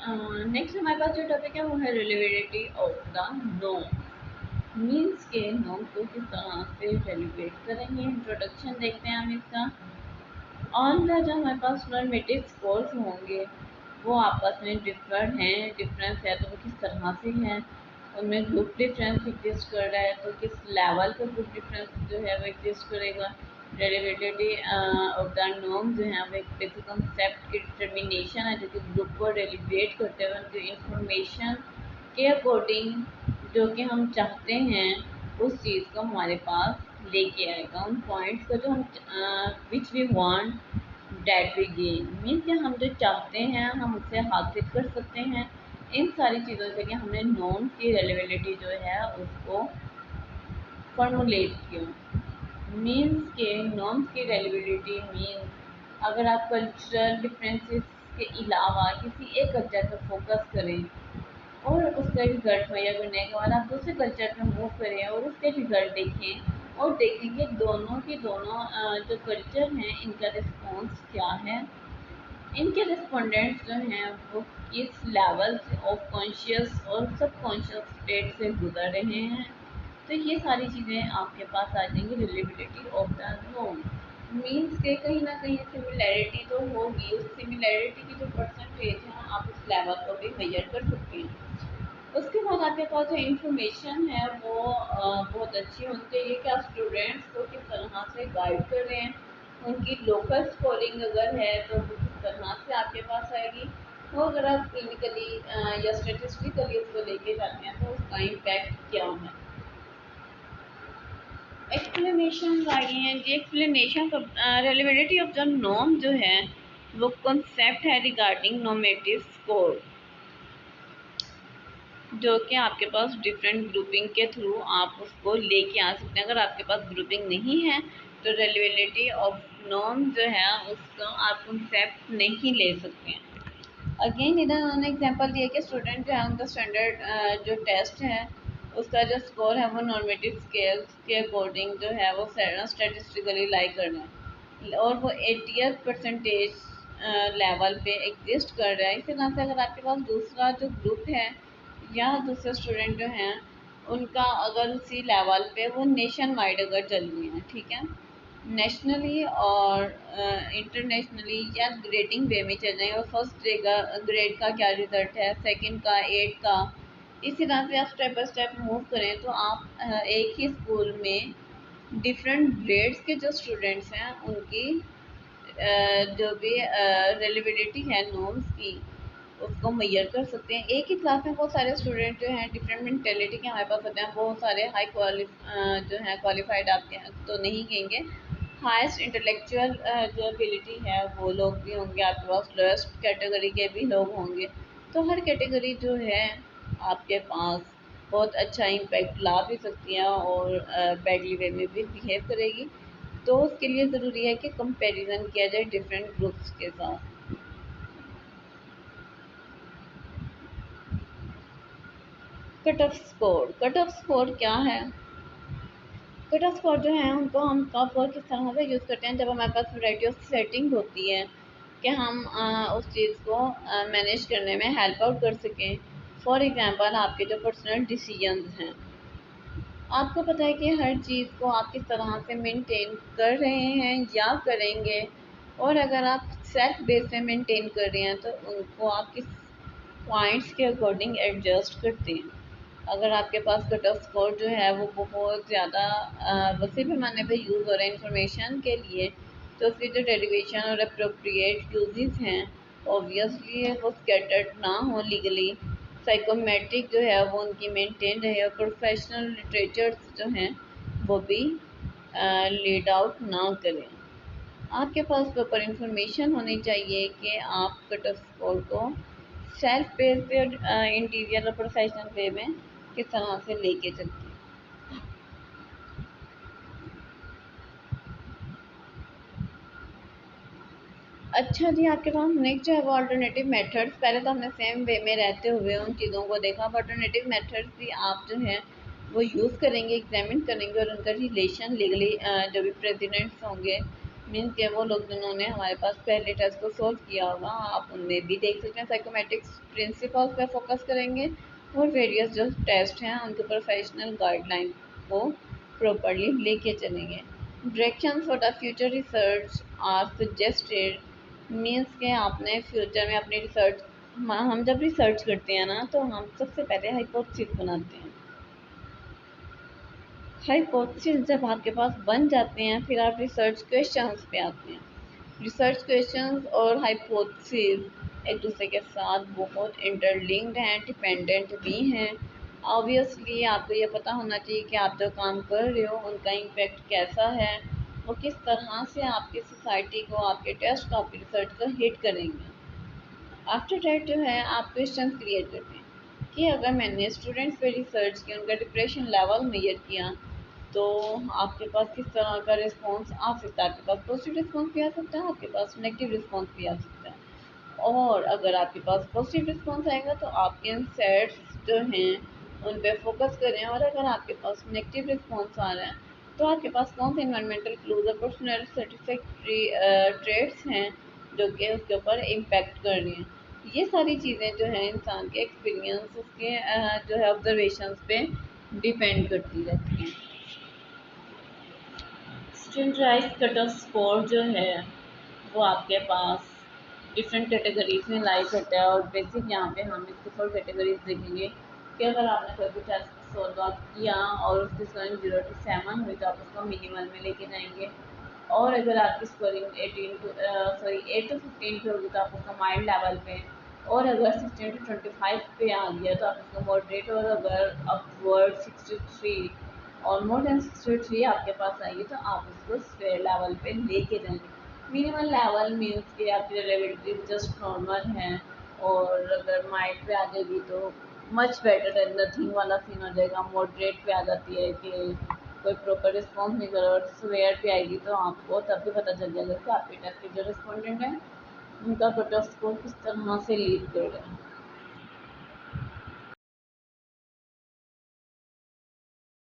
Next हमारे पास जो topic है वो है रिलेवेबिलिटी ऑफ द नॉर्म। मीन्स के नॉर्म को किस तरह से सेलिब्रेट करेंगे। इंट्रोडक्शन देखते हैं हम इसका। ऑन द जो हमारे पास नॉर्मेटिव स्कोर्स होंगे वो आपस में डिफरेंस है तो वो किस तरह से है, उनमें ग्रुप डिफरेंस एग्जिस्ट कर रहा है तो किस लेवल पर ग्रुप डिफरेंस जो है वो एग्जिस्ट करेगा। रिलेवेबिलिटी ऑफ द नॉर्म जो है वो एक बेसिक कॉन्सेप्ट की डिटर्मिनेशन है जो कि ग्रुप को रिलेवेट करते हुए उनकी इंफॉर्मेशन के अकॉर्डिंग जो कि हम चाहते हैं उस चीज़ को हमारे पास लेके आएगा। उन पॉइंट्स को जो हम which we want that we gain, means कि हम जो चाहते हैं हम उससे हासिल कर सकते हैं इन सारी चीज़ों से कि हमने नॉर्म्स की रिलेवेबिलिटी जो है उसको फॉर्मुलेट किया। मीन्स के नॉर्म्स की रिलेवेबिलिटी मीन्स अगर आप कल्चरल डिफरेंसेस के अलावा किसी एक कल्चर पर फोकस करें और उसका रिजल्ट मुहैया करने के बाद आप दूसरे कल्चर पर मूव करें और उसके रिजल्ट देखें और देखें कि दोनों के दोनों जो कल्चर हैं इनका रिस्पॉन्स क्या है, इनके रिस्पोंडेंट्स जो हैं वो किस लेवल से ऑफ कॉन्शियस और सब कॉन्शियस स्टेट से गुजर रहे हैं। तो ये सारी चीज़ें आपके पास आ जाएंगी reliability of the norm. Means के कहीं ना कहीं सिमिलैरिटी तो होगी, उस सिमिलैरिटी की जो परसेंटेज है आप उस लेवल को भी मेजर कर सकते हैं। उसके बाद आपके पास जो इंफॉर्मेशन है वो बहुत अच्छी होनी चाहिए कि आप स्टूडेंट्स को किस तरह से गाइड कर रहे हैं। उनकी लोकल स्कोरिंग अगर है तो वो किस तरह से आपके पास आएगी, वो अगर आप क्लिनिकली या स्टेटिस्टिकली उसको लेके जाते हैं तो उसका इम्पैक्ट क्या है। एक्सप्लेनेशन आ गई हैं जी। एक्सप्लेनेशन रिलेवेबिलिटी ऑफ द नॉर्म जो है वो कॉन्सेप्ट है रिगार्डिंग नॉर्मेटिव स्कोर जो कि आपके पास डिफरेंट ग्रुपिंग के थ्रू आप उसको लेके आ सकते हैं। अगर आपके पास ग्रुपिंग नहीं है तो रिलेवेबिलिटी ऑफ नॉर्म जो है उसका आप कॉन्सेप्ट नहीं ले सकते हैं। अगेन इधर उन्होंने एग्जांपल दिया कि स्टूडेंट जो है उनका स्टैंडर्ड जो टेस्ट है उसका जो स्कोर है वो नॉर्मेटिव स्केल्स के अकॉर्डिंग जो है वो स्टेटिस्टिकली लाई करना है और वो 80th परसेंटेज लेवल पे एग्जिस्ट कर रहा है। इसी तरह से अगर आपके पास दूसरा जो ग्रुप है या दूसरे स्टूडेंट जो हैं उनका अगर उसी लेवल पे वो नेशन वाइड अगर चल रही हैं, ठीक है, नेशनली और इंटरनेशनली या ग्रेडिंग वे में चल रहे हैं और फर्स्ट ग्रेड का क्या रिजल्ट है, सेकंड का, 8 का, इसी तरह से आप स्टेप बाय स्टेप मूव करें तो आप एक ही स्कूल में डिफरेंट ग्रेड्स के जो स्टूडेंट्स हैं उनकी जो भी रिलेवेबिलिटी है नॉर्म्स की उसको मैयर कर सकते हैं। एक ही क्लास में बहुत सारे स्टूडेंट जो हैं डिफरेंट मेंटेलिटी के हमारे पास होते हैं, बहुत सारे जो हैं क्वालिफाइड आपके तो नहीं कहेंगे, हाईएस्ट इंटेलेक्चुअल जो एबिलिटी है वो लोग भी होंगे आपके पास, लोएस्ट कैटेगरी के भी लोग होंगे। तो हर कैटेगरी जो है आपके पास बहुत अच्छा इम्पैक्ट ला भी सकती है और बैडली वे में भी बिहेव करेगी। तो उसके लिए ज़रूरी है कि कंपैरिजन किया जाए डिफरेंट ग्रुप्स के साथ। Cut off score, cut off score क्या है? कट ऑफ स्कोर जो है उनको हम कब और किस तरह से यूज़ करते हैं जब हमारे पास वैरायटी ऑफ सेटिंग होती है कि हम उस चीज़ को मैनेज करने में हेल्प आउट कर सकें। फॉर एग्जांपल आपके जो पर्सनल डिसीजंस हैं, आपको पता है कि हर चीज़ को आप किस तरह से मेंटेन कर रहे हैं या करेंगे, और अगर आप सेल्फ बेस पे मेंटेन कर रहे हैं तो उनको आप किस पॉइंट्स के अकॉर्डिंग एडजस्ट करते हैं। अगर आपके पास कट ऑफ स्कोर जो है वो बहुत ज़्यादा वसी पैमाने पे यूज़ हो रहा है इंफॉर्मेशन के लिए तो उसकी जो डेरिवेशन और अप्रोप्रिएट यूजेस हैं ऑब्वियसली वो स्कैटर्ड ना हो लीगली, साइकोमेट्रिक जो है वो उनकी मेंटेन रहे और प्रोफेशनल लिटरेचर्स जो हैं वो भी लीड आउट ना करें। आपके पास प्रॉपर इंफॉर्मेशन होनी चाहिए कि आप कट ऑफ स्कोर को सेल्फ बेस पे और इंटीरियर और प्रोफेशनल वे में किस तरह से लेके चलते हैं। अच्छा जी, आपके पास नेक्स्ट जो है वो अल्टरनेटिव मेथड्स। पहले तो हमने सेम वे में रहते हुए उन चीज़ों को देखा, अब अल्टरनेटिव मेथड्स भी आप जो है वो यूज़ करेंगे, एग्जामिन करेंगे और उनका रिलेशन लीगली जो भी प्रेसिडेंट्स होंगे मीन्स के वो लोग जिन्होंने हमारे पास पहले टेस्ट को सॉल्व किया होगा, आप उनमें भी देख सकते हैं। साइकोमेट्रिक्स प्रिंसिपल्स पे फोकस करेंगे और वेरियस जो टेस्ट हैं उनके प्रोफेशनल गाइडलाइन को प्रॉपरली लेके चलेंगे। Direction for the future research are suggested, means के आपने फ्यूचर में अपनी रिसर्च, हम जब रिसर्च करते हैं ना तो हम सबसे पहले हाइपोथेसिस बनाते हैं। हाइपोथेसिस जब आपके पास बन जाते हैं फिर आप रिसर्च क्वेश्चंस पे आते हैं। रिसर्च क्वेश्चंस और हाइपोथेसिस एक दूसरे के साथ बहुत इंटरलिंक्ड हैं, डिपेंडेंट भी हैं। ऑब्वियसली आपको ये पता होना चाहिए कि आप जो काम कर रहे हो उनका इम्पेक्ट कैसा है, वो किस तरह से आपकी सोसाइटी को, आपके टेस्ट को, आपकी रिसर्च को हिट करेंगे। आफ्टर डैट जो है आप क्वेश्चन क्रिएट करते हैं कि अगर मैंने स्टूडेंट्स पे रिसर्च किया, उनका डिप्रेशन लेवल मेजर किया, तो आपके पास किस तरह का रिस्पॉन्स आ सकता है। आपके पास पॉजिटिव रिस्पॉन्स भी आ सकता है, आपके पास नेगेटिव रिस्पॉन्स भी आ सकता है। और अगर आपके पास पॉजिटिव रिस्पॉन्स आएगा तो आपके इंसाइट्स जो हैं उन पे फोकस करें, और अगर आपके पास नेगेटिव रिस्पॉन्स आ रहा है तो आपके पास कौन से इन्वायरमेंटल क्लूज और पर्सनल सेटिस्फैक्ट्री ट्रेड्स हैं जो कि उसके ऊपर इम्पेक्ट कर रही हैं। ये सारी चीज़ें जो है इंसान के एक्सपीरियंस, उसके जो है ऑब्जर्वेशंस पे डिपेंड करती रहती हैं। स्टैंडर्डाइज्ड कट ऑफ स्कोर जो है वो आपके पास डिफरेंट कैटेगरीज में लाई करता है, और बेसिक यहाँ पे हम इसकी 4 कैटेगरीज देखेंगे कि अगर आपने कोई भी टेस्ट सॉल्व आउट किया और उसकी स्कोरिंग 0 to 7 हुई तो आप उसको मिनिमल में लेके जाएंगे, और अगर आपकी स्कोरिंग 8 to 15 पे होगी तो आप उसको माइल्ड लेवल पे, और अगर 16 to 25 पे आ गया तो आप उसको मॉडरेट, और अगर अपवर्ड 63 और मोर देन 63 आपके पास आएगी तो आप उसको स्क्वायर लेवल पे लेके जाएंगे। मिनिमल लेवल मीन्स कि आपकी रिलेटिविटी जस्ट नॉर्मल है, और अगर माइल्ड पे आ जाएगी तो मच बेटर देन नथिंग वाला सीन हो जाएगा। मॉडरेट पे आ जाती है कि कोई प्रॉपर रिस्पॉन्स नहीं कर रहा, और स्क्वायर पे आएगी तो आपको तब भी पता चल जाएगा कि आपके टेस्ट के जो रिस्पॉन्डेंट हैं उनका कट ऑफ स्कोर किस तरह से लीड कर रहा है।